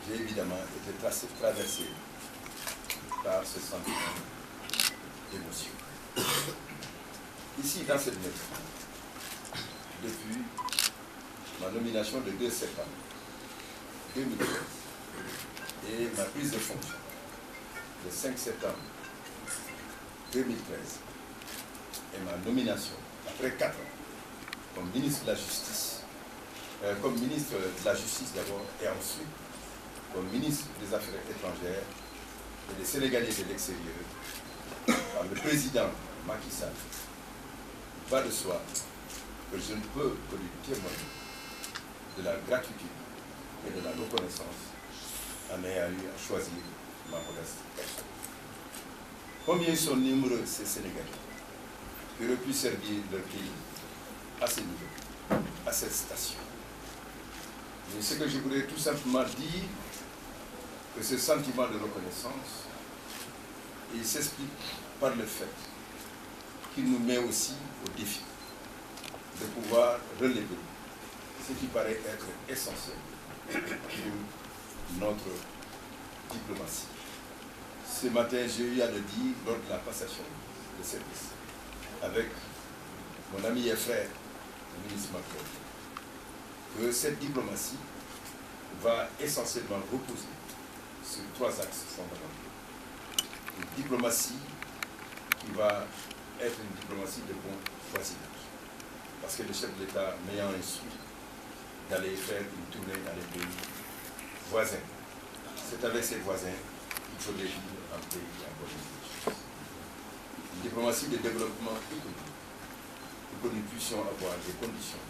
j'ai évidemment été traversé par ce sentiment d'émotion. Ici, dans cette lettre, depuis ma nomination le 2 septembre 2013 et ma prise de fonction le 5 septembre 2013 et ma nomination après 4 ans comme ministre de la Justice, d'abord et ensuite comme ministre des Affaires étrangères et des Sénégalais de l'extérieur par le président Macky Sall, va de soi que je ne peux que lui témoigner de la gratitude et de la reconnaissance en ayant eu à choisir ma modeste personne. Combien sont nombreux ces Sénégalais qui auraient pu servir leur pays à ce niveau, à cette station. Mais ce que je voudrais tout simplement dire, que ce sentiment de reconnaissance, il s'explique par le fait qu'il nous met aussi au défi de pouvoir relever ce qui paraît être essentiel pour notre diplomatie. Ce matin, j'ai eu à le dire lors de la passation de service avec mon ami et frère, le ministre Macron, que cette diplomatie va essentiellement reposer sur 3 axes fondamentaux. Une diplomatie qui va être une diplomatie de bon voisinage. Parce que le chef de l'État m'ayant instruit d'aller faire une tournée dans les pays voisins. C'est avec ses voisins qu'il faudrait vivre un pays en bonne situation. Une diplomatie de développement économique pour que nous puissions avoir des conditions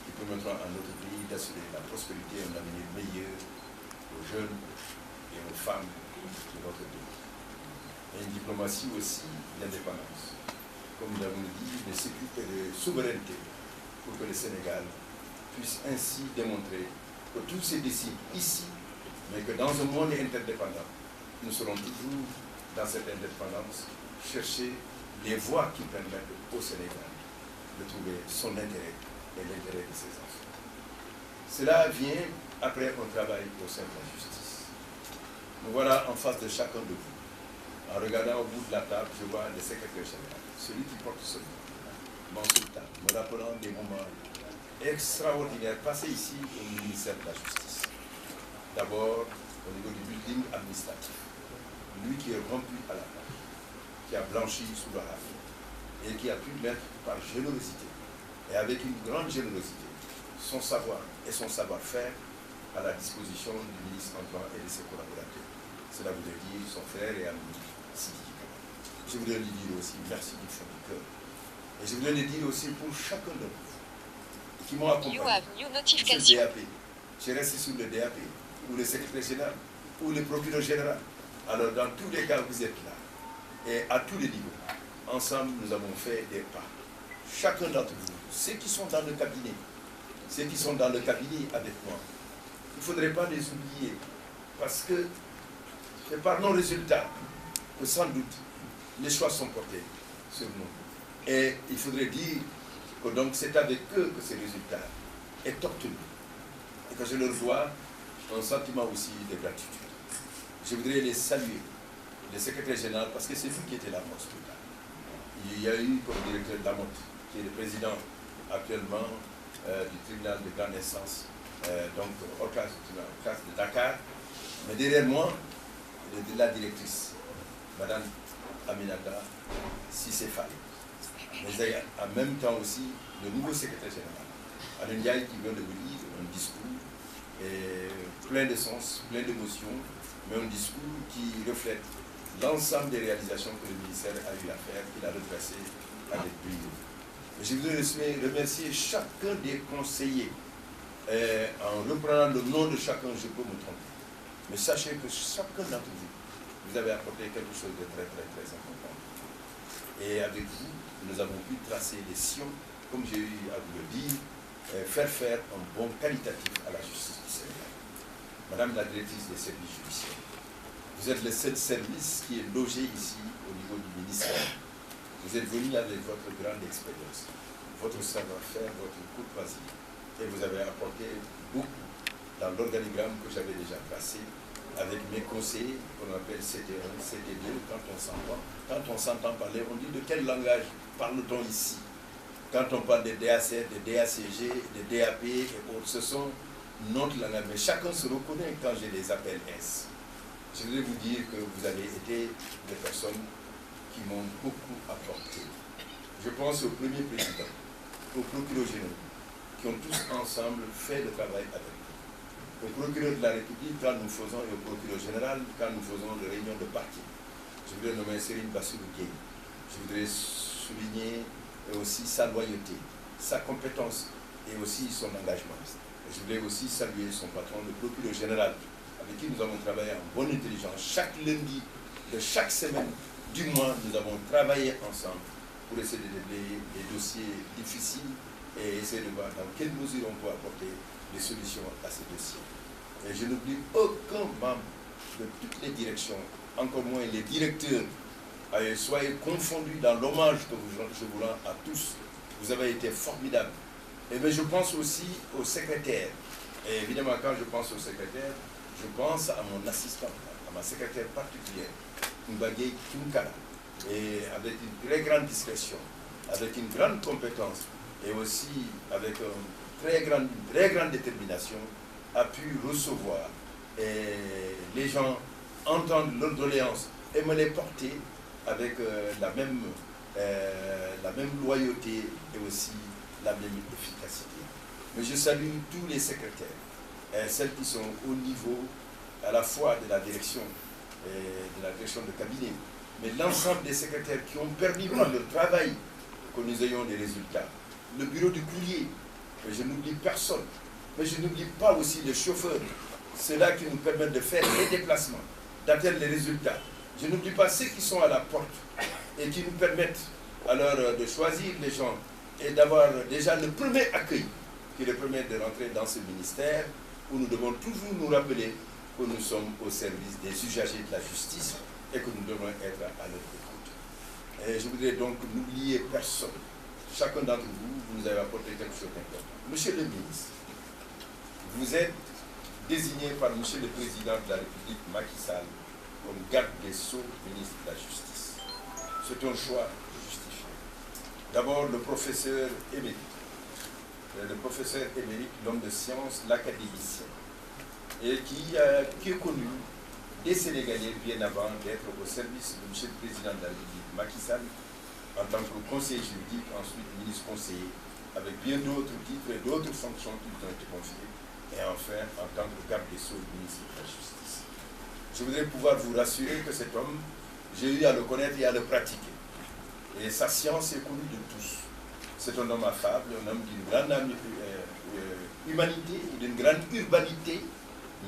qui permettront à notre pays d'assurer la prospérité et un avenir meilleur aux jeunes et aux femmes de notre pays. Et une diplomatie aussi d'indépendance, comme nous l'avons dit, de sécurité et de souveraineté, pour que le Sénégal puisse ainsi démontrer que tout se décide ici, mais que dans un monde interdépendant, nous serons toujours dans cette indépendance, chercher les voies qui permettent au Sénégal de trouver son intérêt et l'intérêt de ses enfants. Cela vient après un travail au sein de la justice. Nous voilà en face de chacun de vous. En regardant au bout de la table, je vois le secrétaire général, celui qui porte ce nom, Mansour, me rappelant des moments extraordinaires passés ici au ministère de la Justice. D'abord, au niveau du building administratif. Lui qui est rompu à la tâche, qui a blanchi sous le rafle, et qui a pu mettre par générosité, et avec une grande générosité, son savoir et son savoir-faire à la disposition du ministre Antoine et de ses collaborateurs. Cela voudrait dire son frère et ami Sidi. Je voudrais lui dire aussi merci du fond du cœur. Et je voudrais le dire aussi pour chacun de vous qui m'ont accompagné sur le DAP. J'ai resté sur le DAP, ou le secrétaire général, ou le procureur général. Alors dans tous les cas, vous êtes là. Et à tous les niveaux, ensemble, nous avons fait des pas. Chacun d'entre vous, ceux qui sont dans le cabinet, avec moi, il ne faudrait pas les oublier, parce que c'est par nos résultats que sans doute les choix sont portés sur nous. Et il faudrait dire que donc c'est avec eux que ces résultats est obtenu. Et que je leur dois un sentiment aussi de gratitude. Je voudrais les saluer, le secrétaire général, parce que c'est lui qui était là pour ce truc-là. Il y a eu comme directeur Lamotte, qui est le président actuellement du tribunal de grande instance, donc au cas de Dakar. Mais derrière moi, la directrice, Madame Aminata Sissé Faye. Mais en même temps aussi, le nouveau secrétaire général, Alain Ndiaye, qui vient de vous lire un discours plein de sens, plein d'émotions, mais un discours qui reflète l'ensemble des réalisations que le ministère a eu à faire, qu'il a redressé avec brio. Je voudrais remercier chacun des conseillers. En reprenant le nom de chacun, je peux me tromper. Mais sachez que chacun d'entre vous, vous avez apporté quelque chose de très, très, très important. Et avec vous, nous avons pu tracer des sillons, comme j'ai eu à vous le dire, faire un bon qualitatif à la justice du Sénégal. Madame la directrice des services judiciaires, vous êtes le seul service qui est logé ici au niveau du ministère. Vous êtes venu avec votre grande expérience, votre savoir-faire, votre courtoisie, et vous avez apporté beaucoup dans l'organigramme que j'avais déjà tracé avec mes conseillers, qu'on appelle CT1, CT2, quand on s'entend parler, on dit de quel langage parle-t-on ici? Quand on parle des DAC, des DACG, des DAP et autres, ce sont notre langage, mais chacun se reconnaît quand je les appelle ainsi. Je voudrais vous dire que vous avez été des personnes qui m'ont beaucoup apporté. Je pense au premier président, au procureur général, qui ont tous ensemble fait le travail avec nous. Au procureur de la République, quand nous faisons, et au procureur général, quand nous faisons des réunions de parti. Je voudrais nommer Serigne Bassirou Gueye. Je voudrais souligner aussi sa loyauté, sa compétence et aussi son engagement. Je voulais aussi saluer son patron, le procureur général, avec qui nous avons travaillé en bonne intelligence. Chaque lundi de chaque semaine du mois, nous avons travaillé ensemble pour essayer de régler les dossiers difficiles et essayer de voir dans quelle mesure on peut apporter des solutions à ces dossiers. Et je n'oublie aucun membre de toutes les directions, encore moins les directeurs. Soyez confondus dans l'hommage que je vous rends à tous. Vous avez été formidables. Et bien, je pense aussi aux secrétaires. Et évidemment, quand je pense aux secrétaires, je pense à mon assistant, à ma secrétaire particulière, Mbagé Kinkara, et avec une très grande discrétion, avec une grande compétence, et aussi avec une très grande détermination, a pu recevoir. Et les gens entendent leurs doléances et me les porter avec la même loyauté et aussi la même efficacité. Mais je salue tous les secrétaires, celles qui sont au niveau à la fois de la direction de cabinet, mais l'ensemble des secrétaires qui ont permis par le travail que nous ayons des résultats. Le bureau du courrier, je n'oublie personne, mais je n'oublie pas aussi les chauffeurs, ceux-là qui nous permettent de faire les déplacements, d'atteindre les résultats. Je n'oublie pas ceux qui sont à la porte et qui nous permettent alors de choisir les gens et d'avoir déjà le premier accueil qui leur permet de rentrer dans ce ministère où nous devons toujours nous rappeler que nous sommes au service des usagers de la justice et que nous devons être à leur écoute. Et je voudrais donc n'oublier personne. Chacun d'entre vous, vous nous avez apporté quelque chose d'important. Monsieur le ministre, vous êtes désigné par Monsieur le Président de la République, Macky Sall, comme garde des Sceaux, ministre de la Justice. C'est un choix justifié. D'abord, le professeur émérite, l'homme de science, l'académicien, et qui est connu des Sénégalais bien avant d'être au service de M. le Président de la République, Macky Sall, en tant que conseiller juridique, ensuite ministre conseiller, avec bien d'autres titres et d'autres fonctions qui lui ont été confiées, et enfin en tant que garde des Sceaux, ministre de la Justice. Je voudrais pouvoir vous rassurer que cet homme, j'ai eu à le connaître et à le pratiquer. Et sa science est connue de tous. C'est un homme affable, un homme d'une grande humanité et d'une grande urbanité,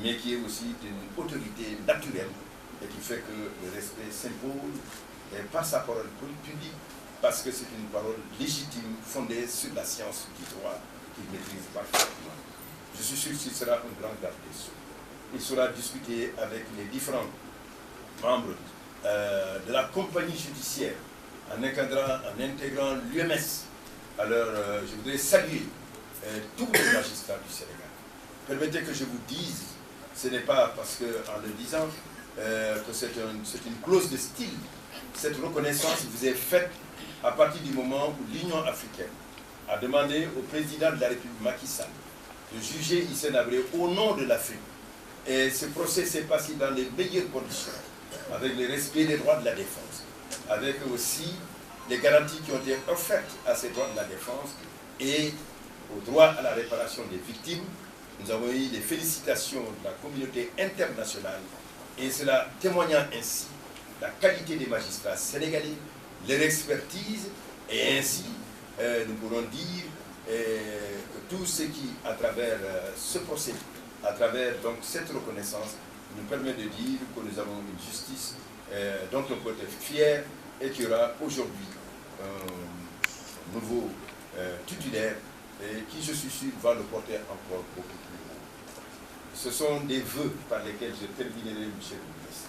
mais qui est aussi d'une autorité naturelle et qui fait que le respect s'impose et par sa parole publique, parce que c'est une parole légitime, fondée sur la science du droit qu'il maîtrise parfaitement. Je suis sûr qu'il sera un grand garde des Sceaux. Il saura discuter avec les différents membres de la compagnie judiciaire en intégrant l'UMS. Alors, je voudrais saluer tous les magistrats du Sénégal. Permettez que je vous dise, ce n'est pas parce que, en le disant, que c'est une clause de style. Cette reconnaissance vous est faite à partir du moment où l'Union africaine a demandé au président de la République, Macky Sall, de juger Hissène Habré au nom de l'Afrique. Et ce procès s'est passé dans les meilleures conditions, avec le respect des droits de la défense, avec aussi les garanties qui ont été offertes à ces droits de la défense et au droit à la réparation des victimes. Nous avons eu les félicitations de la communauté internationale et cela témoignant ainsi la qualité des magistrats sénégalais, leur expertise et ainsi nous pourrons dire que tout ce qui, à travers ce procès, à travers donc cette reconnaissance, nous permet de dire que nous avons une justice dont on peut être fier et qui aura aujourd'hui un nouveau titulaire et qui, je suis sûr, va le porter encore beaucoup plus haut. Ce sont des vœux par lesquels je terminerai, monsieur le ministre.